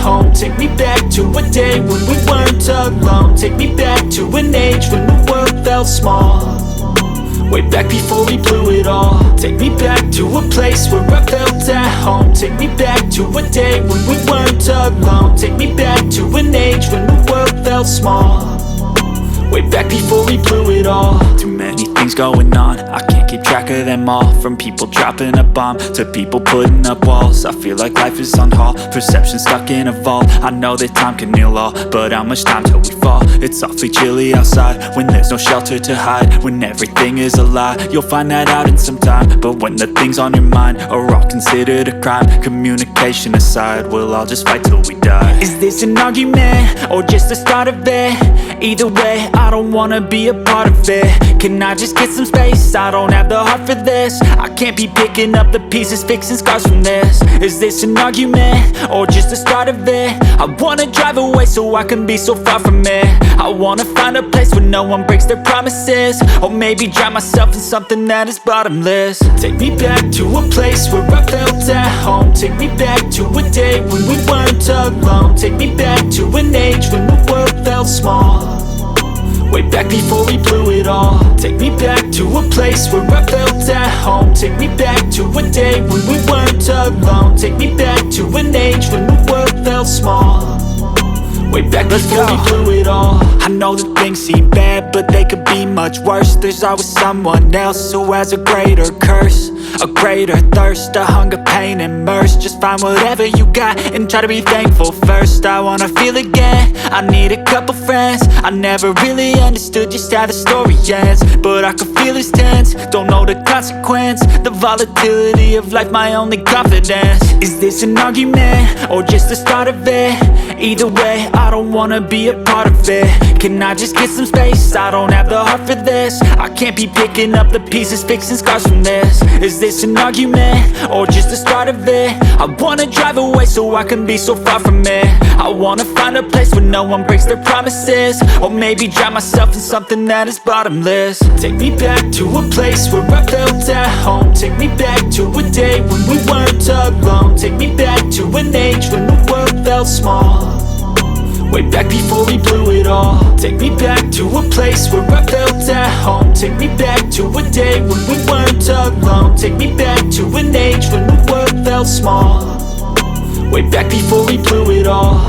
home. Take me back to a day when we weren't alone. Take me back to an age when the world felt small, way back before we blew it all. Take me back to a place where I felt at home. Take me back to a day when we weren't alone. Take me back to an age when the world felt small, way back before we blew it all. Too many things going on, I can't keep track of them all. From people dropping a bomb to people putting up walls. I feel like life is on hold, perception stuck in a vault. I know that time can heal all, but how much time till we fall? It's awfully chilly outside when there's no shelter to hide. When everything is a lie, you'll find that out in some time. But when the things on your mind are all considered a crime, communication aside, we'll all just fight till we die. Is this an argument or just the start of it? Either way, I don't wanna be a part of it. Can I just get some space? I don't have the heart for this. I can't be picking up the pieces, fixing scars from this. Is this an argument or just the start of it? I wanna drive away so I can be so far from it. I wanna find a place where no one breaks their promises, or maybe drown myself in something that is bottomless. Take me back to a place where I felt at home. Take me back to a day when we weren't alone. Take me back to an age when the world felt small, way back before we blew it all. Take me back to a place where I felt at home. Take me back to a day when we weren't alone. Take me back to an age when the world felt small, way back before we blew it all. I know that things seem bad, but they could be much worse. There's always someone else who has a greater curse, a greater thirst, a hunger, pain, and mercy. Just find whatever you got and try to be thankful first. I wanna feel again, I need a couple friends. I never really understood just how the story ends, but I can feel it's tense, don't know the consequence. The volatility of life, my only confidence. Is this an argument or just the start of it? Either way, I don't wanna be a part of it. Can I just get some space? I don't have the heart for this. I can't be picking up the pieces, fixing scars from this. Is this an argument or just the start of it? I wanna drive away so I can be so far from it. I wanna find a place where no one breaks their promises, or maybe drown myself in something that is bottomless. Take me back to a place where I felt at home. Take me back to a day when we weren't alone. Take me back to an age when the world felt small, way back before we blew it all. Take me back to a place where I felt at home. Take me back to a day when we weren't alone. Take me back to an age when the world felt small, way back before we blew it all.